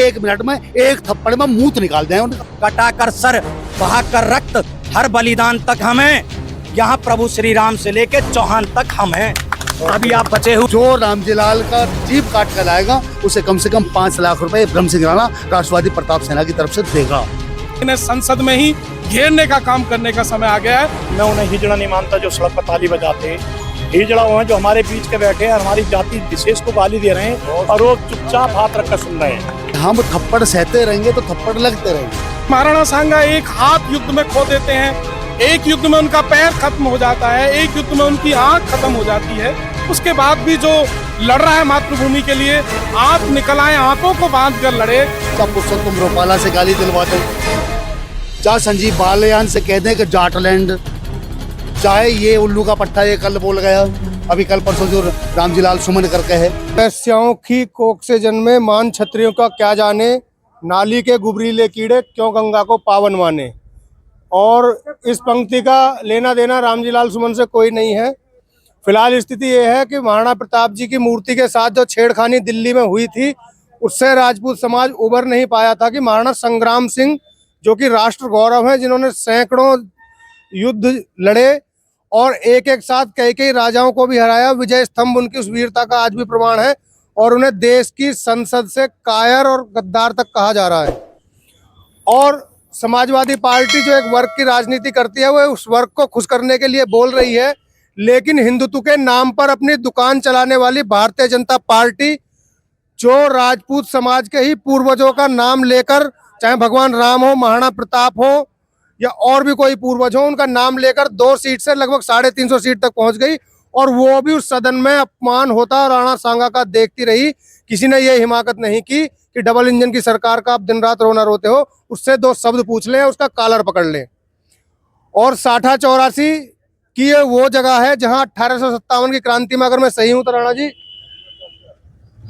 1 minute में एक थप्पड़ में मूत निकाल दें उनका। कटा कर सर, बहा कर रक्त, हर बलिदान तक हमें, यहाँ प्रभु श्री राम से लेके चौहान तक हम हैं। अभी आप बचे हो। जो रामजीलाल का जीप काट कर लाएगा उसे कम से कम 5 लाख रुपए ब्रह्म सिंह राणा राष्ट्रवादी प्रताप सेना की तरफ से देगा। इन्हें संसद में ही घेरने का काम करने का समय आ गया है। मैं उन्हें हिजड़ा नहीं मानता जो सड़क पर ताली बजाते हैं। हिजड़ा वो हैं जो हमारे बीच के बैठे हैं, हमारी जाति विशेष को गाली दे रहे हैं और वो चुपचाप हाथ रखकर सुन रहे हैं। हम थप्पड़ सहते रहेंगे तो थप्पड़ लगते रहेंगे। महाराणा सांगा एक हाथ युद्ध में खो देते हैं, एक युद्ध में उनका पैर खत्म हो जाता है, एक युद्ध में उनकी आंख खत्म हो जाती है। उसके बाद भी जो लड़ रहा है मातृभूमि के लिए, आप निकल आए, आंखों को बांध कर लड़े। सब कुछ तुम रोपाला से गाली दिलवाते हो, चाहे संजीव बालियान से कह दें कि जाटलैंड, चाहे ये उल्लू का पट्टा ये कल बोल गया, अभी कल परसों जो रामजीलाल सुमन करके है। वैश्याओं की कोख से जन्मे मान क्षत्रियों का क्या जाने, नाली के गुबरीले कीड़े क्यों गंगा को पावन माने। और इस पंक्ति का लेना देना रामजीलाल सुमन से कोई नहीं है। फिलहाल स्थिति ये है कि महाराणा प्रताप जी की मूर्ति के साथ जो छेड़खानी दिल्ली में हुई थी, उससे राजपूत समाज उबर नहीं पाया था कि महाराणा संग्राम सिंह, जो कि राष्ट्र गौरव है, जिन्होंने सैकड़ों युद्ध लड़े और एक एक साथ कई राजाओं को भी हराया, विजय स्तंभ उनकी उस वीरता का आज भी प्रमाण है। और उन्हें देश की संसद से कायर और गद्दार तक कहा जा रहा है। और समाजवादी पार्टी जो एक वर्ग की राजनीति करती है, वो उस वर्ग को खुश करने के लिए बोल रही है, लेकिन हिंदुत्व के नाम पर अपनी दुकान चलाने वाली भारतीय जनता पार्टी, जो राजपूत समाज के ही पूर्वजों का नाम लेकर, चाहे भगवान राम हो, महाराणा प्रताप हो या और भी कोई पूर्वज हो, उनका नाम लेकर 2 सीट से लगभग 350 सीट तक पहुंच गई। और वो भी उस सदन में अपमान होता राणा सांगा का देखती रही। किसी ने ये हिमाकत नहीं की कि डबल इंजन की सरकार का आप दिन रात रोना रोते हो, उससे 2 शब्द पूछ लें, उसका कॉलर पकड़ लें। और 84 की ये वो जगह है जहां 1857 की क्रांति में, अगर मैं सही हूं तो राणा जी,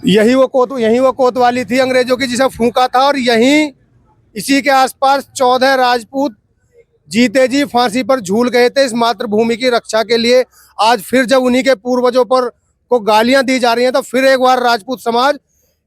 यही वो कोतवाली थी अंग्रेजों की जिसे फूंका था। और यहीं इसी के आसपास 14 राजपूत जीते जी फांसी पर झूल गए थे इस मातृभूमि की रक्षा के लिए। आज फिर जब उन्हीं के पूर्वजों पर को गालियां दी जा रही हैं, तो फिर एक बार राजपूत समाज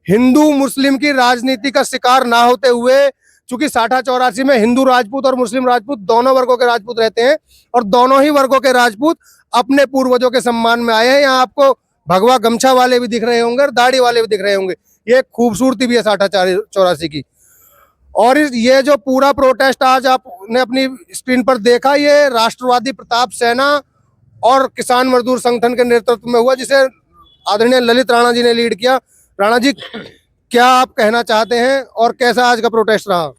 हिंदू मुस्लिम की राजनीति का शिकार ना होते हुए, चूंकि 84 में हिंदू राजपूत और मुस्लिम राजपूत दोनों वर्गों के राजपूत रहते हैं और दोनों ही वर्गों के राजपूत अपने पूर्वजों के सम्मान में आए हैं। यहाँ आपको भगवा गमछा वाले भी दिख रहे होंगे और दाढ़ी वाले भी दिख रहे होंगे। ये खूबसूरती भी है 84 की। और ये जो पूरा प्रोटेस्ट आज आपने अपनी स्क्रीन पर देखा, ये राष्ट्रवादी प्रताप सेना और किसान मजदूर संगठन के नेतृत्व में हुआ, जिसे आदरणीय ललित राणा जी ने लीड किया। राणा जी, क्या आप कहना चाहते हैं और कैसा आज का प्रोटेस्ट रहा?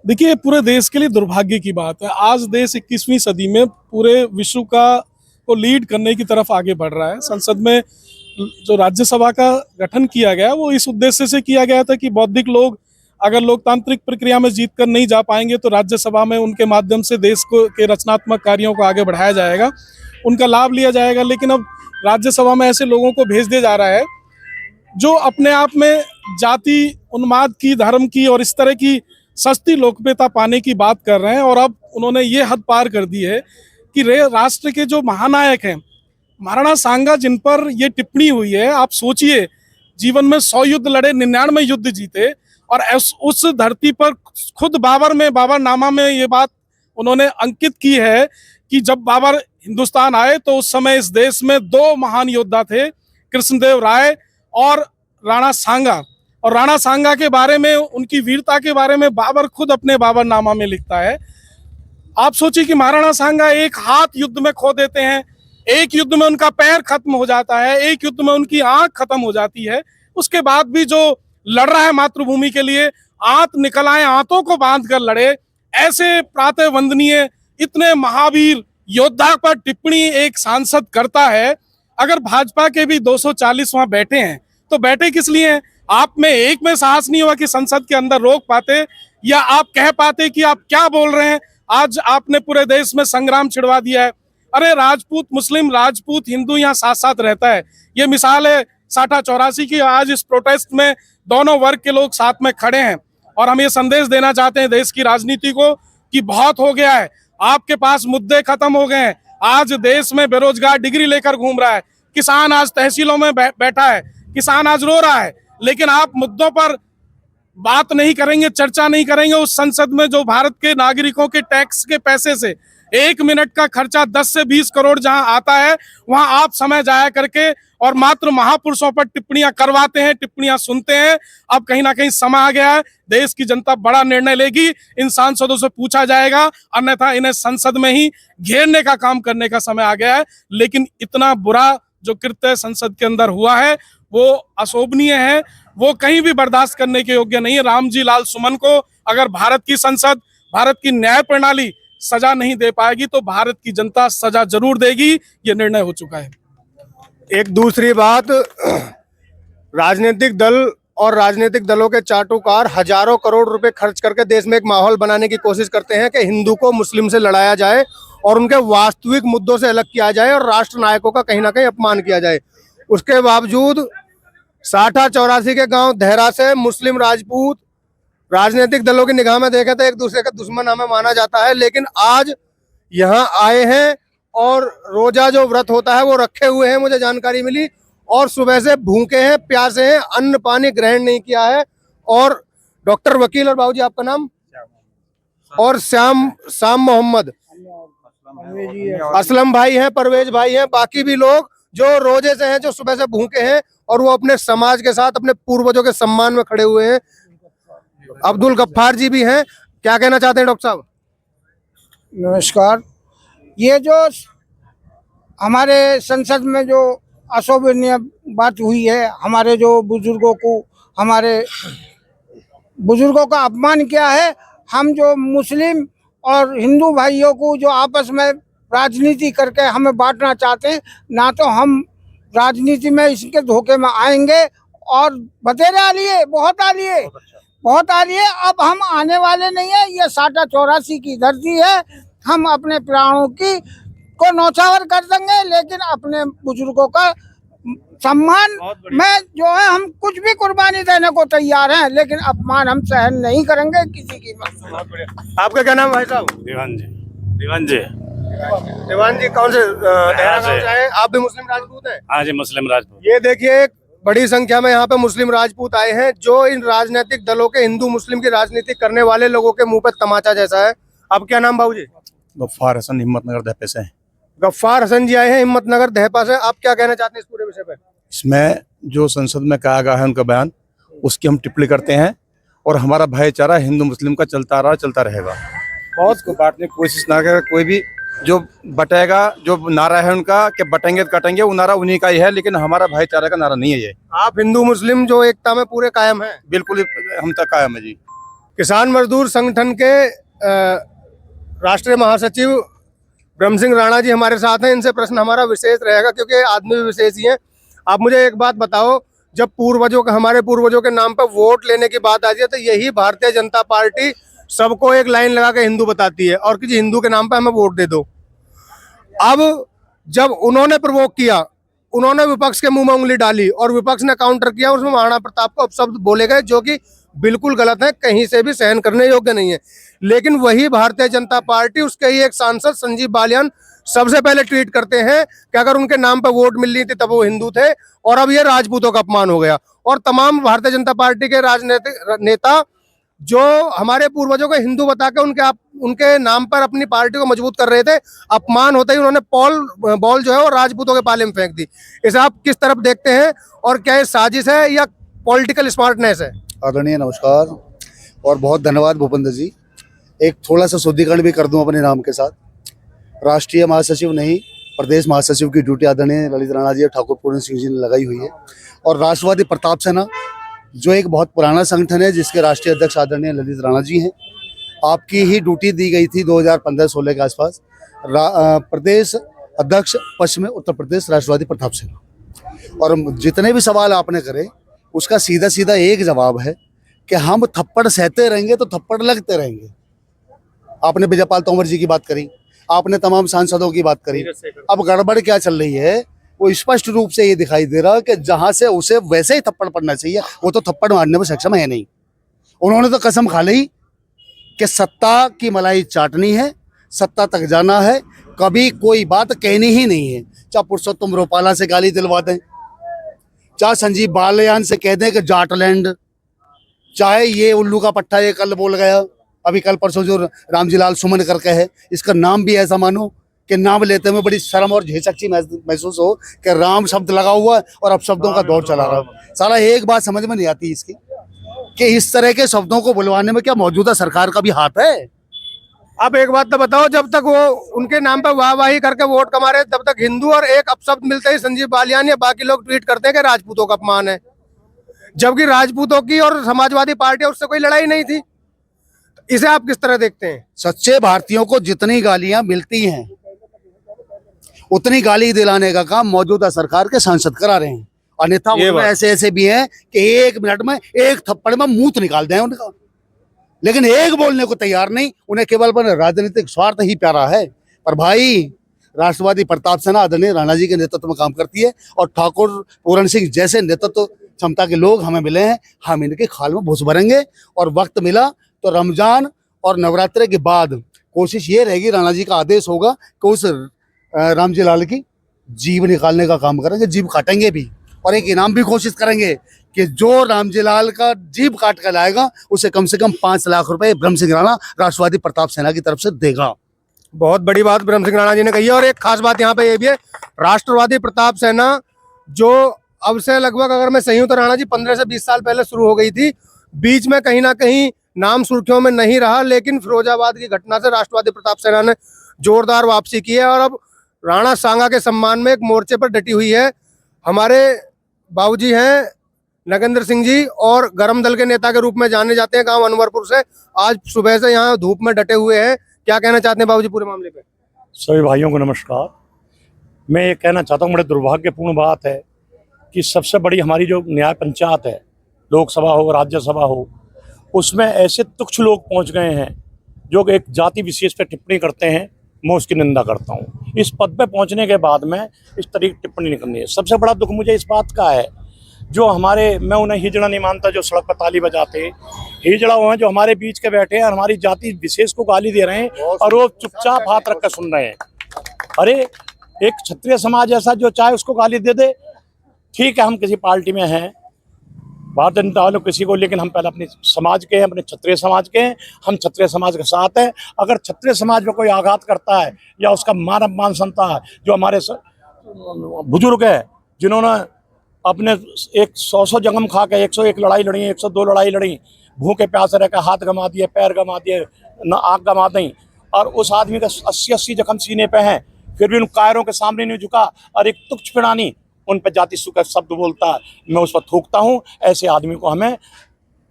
देखिए, पूरे देश के लिए दुर्भाग्य की बात है, आज देश 21वीं सदी में पूरे विश्व को लीड करने की तरफ आगे बढ़ रहा है। संसद में जो राज्यसभा का गठन किया गया, वो इस उद्देश्य से किया गया था कि बौद्धिक लोग अगर लोकतांत्रिक प्रक्रिया में जीत कर नहीं जा पाएंगे, तो राज्यसभा में उनके माध्यम से देश के रचनात्मक कार्यों को आगे बढ़ाया जाएगा, उनका लाभ लिया जाएगा। लेकिन अब राज्यसभा में ऐसे लोगों को भेज दिया जा रहा है जो अपने आप में जाति उन्माद की, धर्म की और इस तरह की सस्ती लोकप्रियता पाने की बात कर रहे हैं। और अब उन्होंने ये हद पार कर दी है कि राष्ट्र के जो महानायक हैं, महाराणा सांगा, जिन पर ये टिप्पणी हुई है, आप सोचिए, जीवन में 100 युद्ध लड़े, 99 युद्ध जीते, और उस धरती पर खुद बाबरनामा में ये बात उन्होंने अंकित की है कि जब बाबर हिंदुस्तान आए तो उस समय इस देश में 2 महान योद्धा थे, कृष्णदेव राय और राणा सांगा। और राणा सांगा के बारे में, उनकी वीरता के बारे में बाबर खुद अपने बाबरनामा में लिखता है। आप सोचिए कि महाराणा सांगा एक हाथ युद्ध में खो देते हैं, एक युद्ध में उनका पैर खत्म हो जाता है, एक युद्ध में उनकी आंख खत्म हो जाती है। उसके बाद भी जो लड़ रहा है मातृभूमि के लिए, आंत निकल आए, आंतों को बांध कर लड़े। ऐसे प्रातः वंदनीय, इतने महावीर योद्धा पर टिप्पणी एक सांसद करता है। अगर भाजपा के भी 240 वहां बैठे हैं, तो बैठे किस लिए हैं? आप में एक में साहस नहीं हुआ कि संसद के अंदर रोक पाते, या आप कह पाते कि आप क्या बोल रहे हैं। आज आपने पूरे देश में संग्राम छिड़वा दिया है। अरे राजपूत मुस्लिम, राजपूत हिंदू यहाँ साथ साथ रहता है। ये मिसाल है 84 की। आज इस प्रोटेस्ट में दोनों वर्ग के लोग साथ में खड़े हैं और हम ये संदेश देना चाहते हैं देश की राजनीति को कि बहुत हो गया है, आपके पास मुद्दे खत्म हो गए हैं। आज देश में बेरोजगार डिग्री लेकर घूम रहा है, किसान आज तहसीलों में बैठा है, किसान आज रो रहा है, लेकिन आप मुद्दों पर बात नहीं करेंगे, चर्चा नहीं करेंगे उस संसद में जो भारत के नागरिकों के टैक्स के पैसे से 1 मिनट का खर्चा 10 से 20 करोड़ जहां आता है, वहां आप समय जाया करके और मात्र महापुरुषों पर टिप्पणियां करवाते हैं, टिप्पणियां सुनते हैं। अब कहीं ना कहीं समय आ गया है, देश की जनता बड़ा निर्णय लेगी, इन सांसदों से पूछा जाएगा, अन्यथा इन्हें संसद में ही घेरने का काम करने का समय आ गया है। लेकिन इतना बुरा जो कृत्य संसद के अंदर हुआ है वो अशोभनीय है, वो कहीं भी बर्दाश्त करने के योग्य नहीं है। रामजी लाल सुमन को अगर भारत की संसद, भारत की न्याय प्रणाली सजा नहीं दे पाएगी तो भारत की जनता सजा जरूर देगी, ये निर्णय हो चुका है। एक दूसरी बात, राजनीतिक दल और राजनीतिक दलों के चाटुकार हजारों करोड़ रुपए खर्च करके देश में एक माहौल बनाने की कोशिश करते हैं कि हिंदू को मुस्लिम से लड़ाया जाए और उनके वास्तविक मुद्दों से अलग किया जाए और राष्ट्र नायकों का कहीं ना कहीं अपमान किया जाए। उसके बावजूद 60-84 के गांव देहरा से मुस्लिम राजपूत राजनीतिक दलों की निगाह में देखे तो एक दूसरे का दुश्मन हमें माना जाता है, लेकिन आज यहाँ आए हैं और रोजा जो व्रत होता है वो रखे हुए हैं, मुझे जानकारी मिली, और सुबह से भूखे हैं, प्यासे हैं, अन्न पानी ग्रहण नहीं किया है। और डॉक्टर वकील और बाबूजी आपका नाम? और शाम मोहम्मद, असलम भाई हैं, परवेज भाई हैं, बाकी भी लोग जो रोजे से हैं, जो सुबह से भूखे हैं और वो अपने समाज के साथ अपने पूर्वजों के सम्मान में खड़े हुए हैं। अब्दुल गफ्फार जी भी हैं, क्या कहना चाहते हैं डॉक्टर साहब? नमस्कार। ये जो हमारे संसद में जो अशोभनीय बात हुई है, हमारे जो हमारे बुजुर्गों का अपमान किया है, हम जो मुस्लिम और हिंदू भाइयों को जो आपस में राजनीति करके हमें बांटना चाहते हैं, ना तो हम राजनीति में इसके धोखे में आएंगे। और बतेरे आ लिए, बहुत आ लिए, अब हम आने वाले नहीं है। ये 60-84 की धरती है, हम अपने प्राणों को नौछावर कर देंगे, लेकिन अपने बुजुर्गों का सम्मान में जो है हम कुछ भी कुर्बानी देने को तैयार हैं, लेकिन अपमान हम सहन नहीं करेंगे किसी कीमत। आपका क्या नाम भाई साहब? दीवान जी कौन से देहरा गांव से आए? आप भी मुस्लिम राजपूत हैं? हाँ जी, मुस्लिम राजपूत। ये देखिए बड़ी संख्या में यहाँ पे मुस्लिम राजपूत आए हैं, जो इन राजनीतिक दलों के हिंदू मुस्लिम की राजनीति करने वाले लोगों के मुंह पे तमाचा जैसा है। आप क्या नाम बाबूजी? गफ्फार हसन, हिम्मतनगर दहपे से। गफ्फार हसन जी आए हैं हिम्मतनगर दहपा से। आप क्या कहना चाहते हैं इस पूरे विषय पे? इसमें जो संसद में कहा गया है उनका बयान, उसकी हम टिप्पणी करते हैं और हमारा भाईचारा हिंदू मुस्लिम का चलता रहा, चलता रहेगा। बहुत को बांटने की कोशिश ना करे कोई भी, जो बटेगा, जो नारा है उनका कि बटेंगे तो कटेंगे, वो नारा उन्हीं का ही है, लेकिन हमारा भाईचारा का नारा नहीं है ये। आप हिंदू मुस्लिम जो एकता में पूरे कायम हैं? बिल्कुल हम तक कायम है जी। किसान मजदूर संगठन के राष्ट्रीय महासचिव ब्रह्म सिंह राणा जी हमारे साथ हैं। इनसे प्रश्न हमारा विशेष रहेगा क्योंकि आदमी भी विशेष ही हैं। आप मुझे एक बात बताओ, जब हमारे पूर्वजों के नाम पर वोट लेने की बात आती है तो यही भारतीय जनता पार्टी सबको एक लाइन लगा के हिंदू बताती है और किसी हिंदू के नाम पे हमें वोट दे दो। अब जब उन्होंने प्रवोक किया, उन्होंने विपक्ष के मुंह में उंगली डाली और विपक्ष ने काउंटर किया, उसमें महाराणा प्रताप को अपशब्द बोले गए जो कि बिल्कुल गलत है, कहीं से भी सहन करने योग्य नहीं है। लेकिन वही भारतीय जनता पार्टी, उसके ही एक सांसद संजीव बालियान सबसे पहले ट्वीट करते हैं कि अगर उनके नाम पर वोट मिल रही थी तब वो हिंदू थे और अब ये राजपूतों का अपमान हो गया। और तमाम भारतीय जनता पार्टी के राजनीतिक नेता जो हमारे पूर्वजों को हिंदू बता के उनके नाम पर अपनी पार्टी को मजबूत कर रहे थे, अपमान होते ही उन्होंने बॉल जो है वो राजपूतों के पाले में फेंक दी। इसे आप किस तरफ देखते हैं और क्या ये साजिश है या पॉलिटिकल स्मार्टनेस है? आदरणीय नमस्कार और बहुत धन्यवाद भूपेंद्र जी। एक थोड़ा सा शुद्धिकरण भी कर दूं अपने नाम के साथ। राष्ट्रीय महासचिव नहीं, प्रदेश महासचिव की ड्यूटी आदरणीय ललित राणा जी और ठाकुर पूर्ण सिंह जी ने लगाई हुई है। और राष्ट्रवादी प्रताप सेना जो एक बहुत पुराना संगठन है, जिसके राष्ट्रीय अध्यक्ष आदरणीय ललित राणा जी हैं, आपकी ही ड्यूटी दी गई थी 2015-16 के आसपास। प्रदेश अध्यक्ष पश्चिम उत्तर प्रदेश राष्ट्रवादी प्रताप सेना। और जितने भी सवाल आपने करे उसका सीधा सीधा एक जवाब है कि हम थप्पड़ सहते रहेंगे तो थप्पड़ लगते रहेंगे। आपने विजयपाल तोमर जी की बात करी, आपने तमाम सांसदों की बात करी। अब गड़बड़ क्या चल रही है वो स्पष्ट रूप से ये दिखाई दे रहा है कि जहां से उसे वैसे ही थप्पड़ पड़ना चाहिए, वो तो थप्पड़ मारने में सक्षम है नहीं। उन्होंने तो कसम खा ली कि सत्ता की मलाई चाटनी है, सत्ता तक जाना है, कभी कोई बात कहनी ही नहीं है। चाहे पुरुषोत्तम रूपाला से गाली दिलवा दें, चाहे संजीव बालियान से कह दें कि जाटलैंड, चाहे ये उल्लू का पट्टा ये कल बोल गया, अभी कल परसों जो रामजी लाल सुमन करके है, इसका नाम भी ऐसा मानो कि नाम लेते हुए बड़ी शर्म और झिझक सी महसूस हो कि राम शब्द लगा हुआ है और अब शब्दों का दौर चला रहा है। साला एक बात समझ में नहीं आती इसकी कि इस तरह के शब्दों को बुलवाने में क्या मौजूदा सरकार का भी हाथ है? अब एक बात तो बताओ, जब तक वो उनके नाम पर वाहवाही करके वोट कमा रहे तब तक हिंदू, और एक अपशब्द मिलते ही संजीव बालियान या बाकी लोग ट्वीट करते हैं कि राजपूतों का अपमान है, जबकि राजपूतों की और समाजवादी पार्टी उससे कोई लड़ाई नहीं थी। इसे आप किस तरह देखते हैं? सच्चे भारतीयों को जितनी गालियां मिलती हैं उतनी गाली दिलाने का काम मौजूदा सरकार के सांसद करा रहे हैं। अन्यथा उनमें ऐसे ऐसे भी हैं कि एक मिनट में एक थप्पड़ में मुंह निकाल दें उनका, लेकिन एक बोलने को तैयार नहीं। उन्हें केवल राजनीतिक स्वार्थ ही प्यारा है। पर भाई, राष्ट्रवादी प्रताप सेना आदरणीय राणा जी के नेतृत्व में काम करती है और ठाकुर पूरन सिंह जैसे नेतृत्व क्षमता के लोग हमें मिले हैं। हम इनके खाल में घुस भरेंगे और वक्त मिला तो रमजान और नवरात्रि के बाद कोशिश ये रहेगी, राणा जी का आदेश होगा कि उस रामजी लाल की जीभ निकालने का काम करेंगे, जीभ काटेंगे भी, और एक इनाम भी कोशिश करेंगे कि जो रामजी लाल का जीभ काट कर लाएगा उसे कम से कम 5 लाख रुपए ब्रह्म सिंह राणा राष्ट्रवादी प्रताप सेना की तरफ से देगा। बहुत बड़ी बात ब्रह्म सिंह राणा जी ने कही है। और एक खास बात यहाँ पे ये भी है, राष्ट्रवादी प्रताप सेना जो अब से लगभग, अगर मैं सही हूं तो राणा जी 15 से 20 साल पहले शुरू हो गई थी, बीच में कहीं ना कहीं नाम सुर्खियों में नहीं रहा, लेकिन फिरोजाबाद की घटना से राष्ट्रवादी प्रताप सेना ने जोरदार वापसी की है और अब राणा सांगा के सम्मान में एक मोर्चे पर डटी हुई है। हमारे बाबूजी हैं नगेंद्र सिंह जी और गरम दल के नेता के रूप में जाने जाते हैं, गांव अनवरपुर से। आज सुबह से यहाँ धूप में डटे हुए हैं। क्या कहना चाहते हैं बाबूजी पूरे मामले पे? सभी भाइयों को नमस्कार। मैं ये कहना चाहता हूँ, बड़े दुर्भाग्यपूर्ण बात है कि सबसे बड़ी हमारी जो न्याय पंचायत है, लोकसभा हो राज्यसभा हो, उसमें ऐसे तुच्छ लोग पहुंच गए हैं जो एक जाति विशेष पे टिप्पणी करते हैं। मैं उसकी निंदा करता हूं। इस पद पे पहुंचने के बाद में इस तरीके की टिप्पणी नहीं करनी है। सबसे बड़ा दुख मुझे इस बात का है, जो हमारे, मैं उन्हें हिजड़ा नहीं मानता जो सड़क पर ताली बजाते, हिजड़ा वो हैं जो हमारे बीच के बैठे हैं, हमारी जाति विशेष को गाली दे रहे हैं और वो चुपचाप हाथ रख कर सुन रहे हैं। अरे एक क्षत्रिय समाज ऐसा जो चाहे उसको गाली दे दे, ठीक है, हम किसी पार्टी में हैं, भारतीय जनता वालों किसी को, लेकिन हम पहले अपने समाज के हैं, अपने क्षत्रिय समाज के हैं, हम क्षत्रिय समाज के साथ हैं। अगर क्षत्रिय समाज में कोई आघात करता है या उसका मान अपमान सुनता है, जो हमारे बुजुर्ग है जिन्होंने अपने 100 जंगम खा के 101 लड़ाई लड़ी, 102 लड़ाई लड़ी, भूखे प्यासे रहकर हाथ गंवा दिए, पैर गंवा दिए, आँख गंवा दी, और उस आदमी का 80 जख्म सीने पे हैं, फिर भी उन कायरों के सामने नहीं झुका और एक तुच्छ पिड़ानी उन पर जाति सुख शब्द बोलता है, मैं उस पर थूकता हूँ। ऐसे आदमी को हमें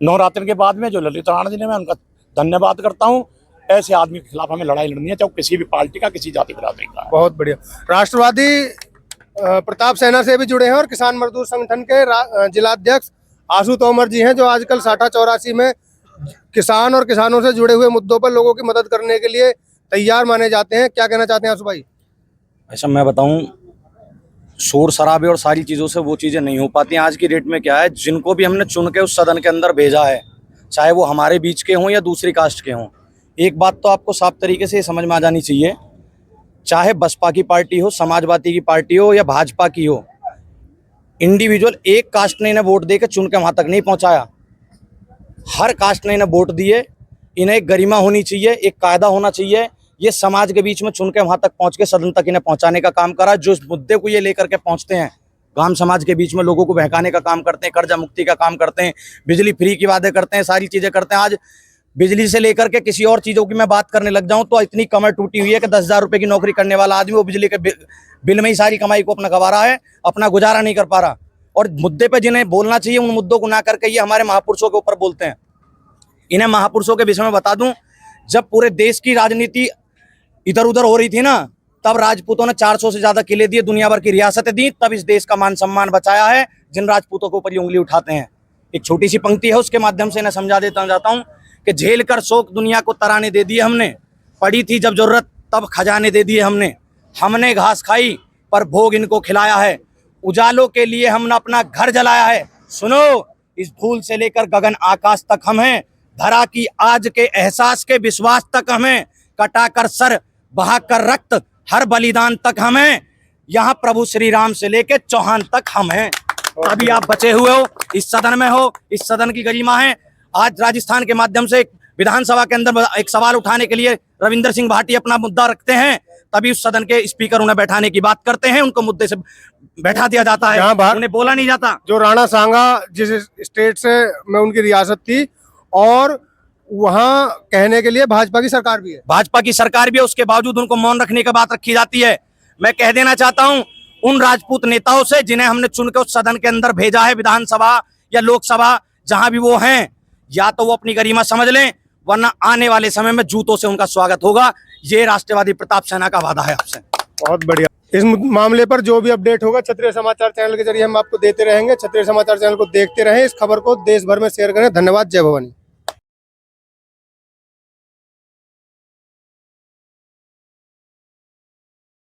नवरात्र के बाद में, जो ललित राणा जी ने, मैं उनका धन्यवाद करता हूँ। ऐसे आदमी के खिलाफ हमें लड़ाई लड़नी है, चाहे किसी भी पार्टी का, किसी जाति बिरादरी का। बहुत बढ़िया। राष्ट्रवादी प्रताप सेना से भी जुड़े हैं और किसान मजदूर संगठन के जिलाध्यक्ष आशु तोमर जी हैं, जो आजकल साठा 84 में किसान और किसानों से जुड़े हुए मुद्दों पर लोगों की मदद करने के लिए तैयार माने जाते हैं। क्या कहना चाहते हैं आशु भाई? ऐसा मैं बताऊं, शोर शराबे और सारी चीज़ों से वो चीज़ें नहीं हो पाती। आज की डेट में क्या है, जिनको भी हमने चुन के उस सदन के अंदर भेजा है, चाहे वो हमारे बीच के हों या दूसरी कास्ट के हों, एक बात तो आपको साफ तरीके से समझ में आ जानी चाहिए, चाहे बसपा की पार्टी हो, समाजवादी की पार्टी हो या भाजपा की हो, इंडिविजुअल एक कास्ट ने इन्हें वोट दे के चुन के वहाँ तक नहीं पहुँचाया। हर कास्ट ने इन्हें वोट दिए। इन्हें एक गरिमा होनी चाहिए, एक कायदा होना चाहिए। ये समाज के बीच में चुन के वहां तक पहुंच के सदन तक इन्हें पहुंचाने का काम करा। जो इस मुद्दे को ये लेकर के पहुंचते हैं, गांव समाज के बीच में लोगों को बहकाने का काम करते हैं, कर्जा मुक्ति का काम करते हैं, बिजली फ्री की वादे करते हैं, सारी चीजें करते हैं। आज बिजली से लेकर के किसी और चीजों की मैं बात करने लग जाऊं तो इतनी कमर टूटी हुई है कि 10,000 रुपए की नौकरी करने वाला आदमी वो बिजली के बिल में ही सारी कमाई को अपना गंवा रहा है, अपना गुजारा नहीं कर पा रहा। और मुद्दे पे जिन्हें बोलना चाहिए उन मुद्दों को ना करके ये हमारे महापुरुषों के ऊपर बोलते हैं। इन्हें महापुरुषों के विषय में बता दूं, जब पूरे देश की राजनीति इधर उधर हो रही थी ना, तब राजपूतों ने 400 से ज्यादा किले दिए, दुनिया भर की रियासतें दी, तब इस देश का मान सम्मान बचाया है। जिन राजपूतों के ऊपर ये उंगली उठाते हैं, एक छोटी सी पंक्ति है, उसके माध्यम से इन्हें समझा देता जाता हूँ कि झेल कर शोक दुनिया को तराने दे दिए हमने, पड़ी थी जब जरूरत तब खजाने दे दिए हमने घास खाई पर भोग इनको खिलाया है, उजालों के लिए हमने अपना घर जलाया है। सुनो, इस धूल से लेकर गगन आकाश तक हम हैं, धरा की आज के एहसास के विश्वास तक हमें, कटा कर सर बहा कर रक्त हर बलिदान तक हमें, यहाँ प्रभु श्री राम से लेके चौहान तक हम हैं। अभी आप बचे हुए हो, इस सदन में हो, इस सदन की गरिमा है। आज राजस्थान के माध्यम से विधानसभा के अंदर एक सवाल उठाने के लिए रविंद्र सिंह भाटी अपना मुद्दा रखते हैं, तभी उस सदन के स्पीकर उन्हें बैठाने की बात करते हैं, उनको मुद्दे से बैठा दिया जाता है, उन्हें बोला नहीं जाता। जो राणा सांगा जिस स्टेट से में उनकी रियासत थी, और वहां कहने के लिए भाजपा की सरकार भी है, भाजपा की सरकार भी है, उसके बावजूद उनको मौन रखने की बात रखी जाती है। मैं कह देना चाहता हूं उन राजपूत नेताओं से जिन्हें हमने चुन के उस सदन के अंदर भेजा है, विधानसभा या लोकसभा जहां भी वो हैं, या तो वो अपनी गरिमा समझ लें, वरना आने वाले समय में जूतों से उनका स्वागत होगा। ये राष्ट्रवादी प्रताप सेना का वादा है आपसे। बहुत बढ़िया। इस मामले पर जो भी अपडेट होगा क्षत्रिय समाचार चैनल के जरिए हम आपको देते रहेंगे। क्षत्रिय समाचार चैनल को देखते रहें, इस खबर को देश भर में शेयर करें। धन्यवाद। जय भवानी।